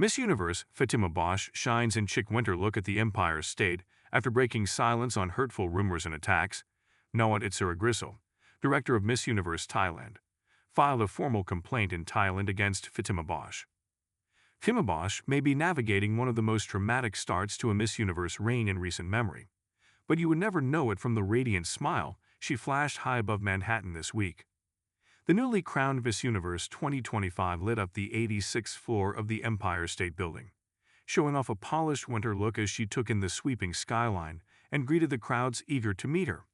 Miss Universe Fátima Bosch shines in chic winter look at the Empire State after breaking silence on hurtful rumors and attacks. Nawat Itsaragrisil, director of Miss Universe Thailand, filed a formal complaint in Thailand against Fátima Bosch. Fátima Bosch may be navigating one of the most dramatic starts to a Miss Universe reign in recent memory, but you would never know it from the radiant smile she flashed high above Manhattan this week. The newly crowned Miss Universe 2025 lit up the 86th floor of the Empire State Building, showing off a polished winter look as she took in the sweeping skyline and greeted the crowds eager to meet her.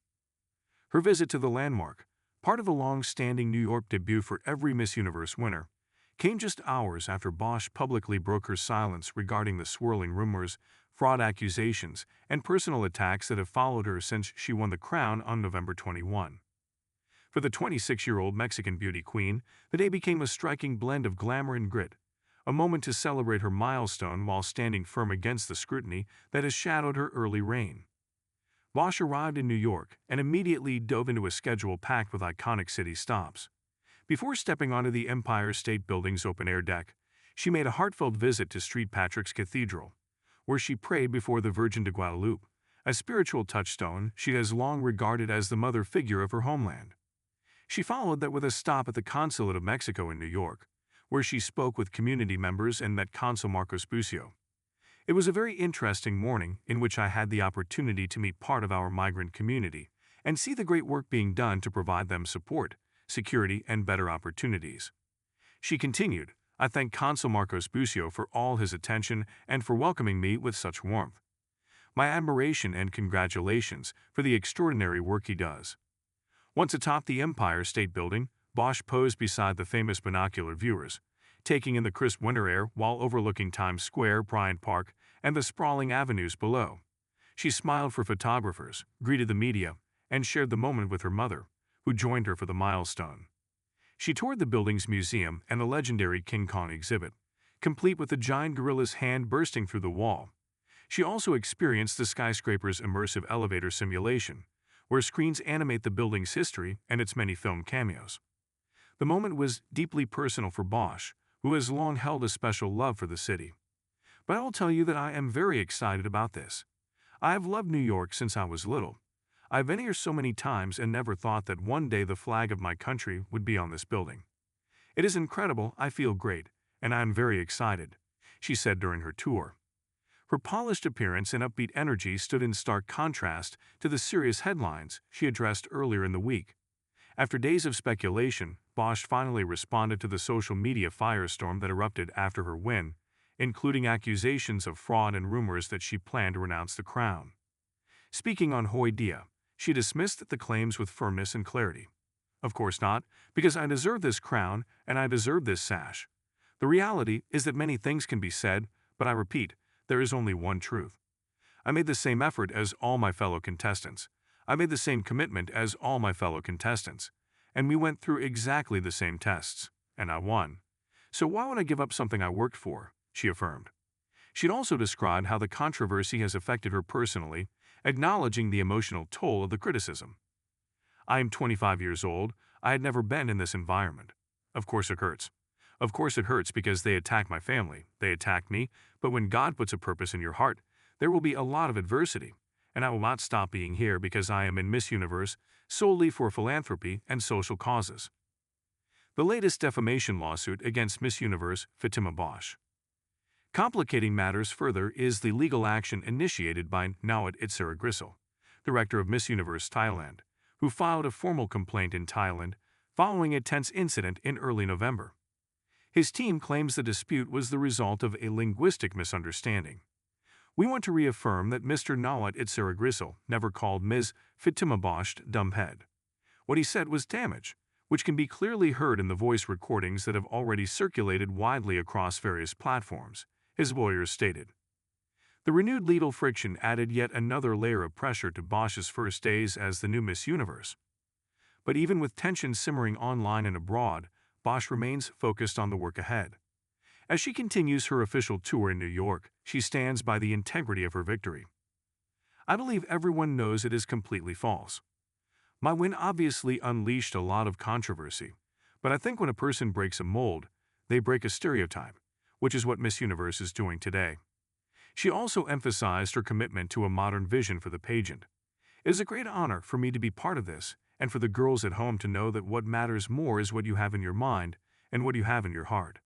Her visit to the landmark, part of a long-standing New York debut for every Miss Universe winner, came just hours after Bosch publicly broke her silence regarding the swirling rumors, fraud accusations, and personal attacks that have followed her since she won the crown on November 21. For the 26-year-old Mexican beauty queen, the day became a striking blend of glamour and grit, a moment to celebrate her milestone while standing firm against the scrutiny that has shadowed her early reign. Bosch arrived in New York and immediately dove into a schedule packed with iconic city stops. Before stepping onto the Empire State Building's open-air deck, she made a heartfelt visit to St. Patrick's Cathedral, where she prayed before the Virgin de Guadalupe, a spiritual touchstone she has long regarded as the mother figure of her homeland. She followed that with a stop at the Consulate of Mexico in New York, where she spoke with community members and met Consul Marcos Bucio. It was a very interesting morning in which I had the opportunity to meet part of our migrant community and see the great work being done to provide them support, security, and better opportunities. She continued, I thank Consul Marcos Bucio for all his attention and for welcoming me with such warmth. My admiration and congratulations for the extraordinary work he does. Once atop the Empire State Building, Bosch posed beside the famous binocular viewers, taking in the crisp winter air while overlooking Times Square, Bryant Park, and the sprawling avenues below. She smiled for photographers, greeted the media, and shared the moment with her mother, who joined her for the milestone. She toured the building's museum and the legendary King Kong exhibit, complete with the giant gorilla's hand bursting through the wall. She also experienced the skyscraper's immersive elevator simulation, where screens animate the building's history and its many film cameos. The moment was deeply personal for Bosch, who has long held a special love for the city. But I'll tell you that I am very excited about this. I have loved New York since I was little. I've been here so many times and never thought that one day the flag of my country would be on this building. It is incredible, I feel great, and I am very excited, she said during her tour. Her polished appearance and upbeat energy stood in stark contrast to the serious headlines she addressed earlier in the week. After days of speculation, Bosch finally responded to the social media firestorm that erupted after her win, including accusations of fraud and rumors that she planned to renounce the crown. Speaking on Hoi Dia, she dismissed the claims with firmness and clarity. Of course not, because I deserve this crown and I deserve this sash. The reality is that many things can be said, but I repeat, there is only one truth. I made the same effort as all my fellow contestants. I made the same commitment as all my fellow contestants. And we went through exactly the same tests, and I won. So why would I give up something I worked for, she affirmed. She'd also described how the controversy has affected her personally, acknowledging the emotional toll of the criticism. I am 25 years old. I had never been in this environment. Of course it hurts. Of course it hurts because they attack my family, they attack me, but when God puts a purpose in your heart, there will be a lot of adversity, and I will not stop being here because I am in Miss Universe solely for philanthropy and social causes. The latest defamation lawsuit against Miss Universe Fátima Bosch. Complicating matters further is the legal action initiated by Nawat Itsaragrisil, director of Miss Universe Thailand, who filed a formal complaint in Thailand following a tense incident in early November. His team claims the dispute was the result of a linguistic misunderstanding. We want to reaffirm that Mr. Nawat Itsaragrisil never called Ms. Fátima Bosch dumbhead. What he said was damage, which can be clearly heard in the voice recordings that have already circulated widely across various platforms, his lawyers stated. The renewed legal friction added yet another layer of pressure to Bosch's first days as the new Miss Universe. But even with tensions simmering online and abroad, Bosch remains focused on the work ahead. As she continues her official tour in New York, she stands by the integrity of her victory. I believe everyone knows it is completely false. My win obviously unleashed a lot of controversy, but I think when a person breaks a mold, they break a stereotype, which is what Miss Universe is doing today. She also emphasized her commitment to a modern vision for the pageant. It is a great honor for me to be part of this, and for the girls at home to know that what matters more is what you have in your mind and what you have in your heart.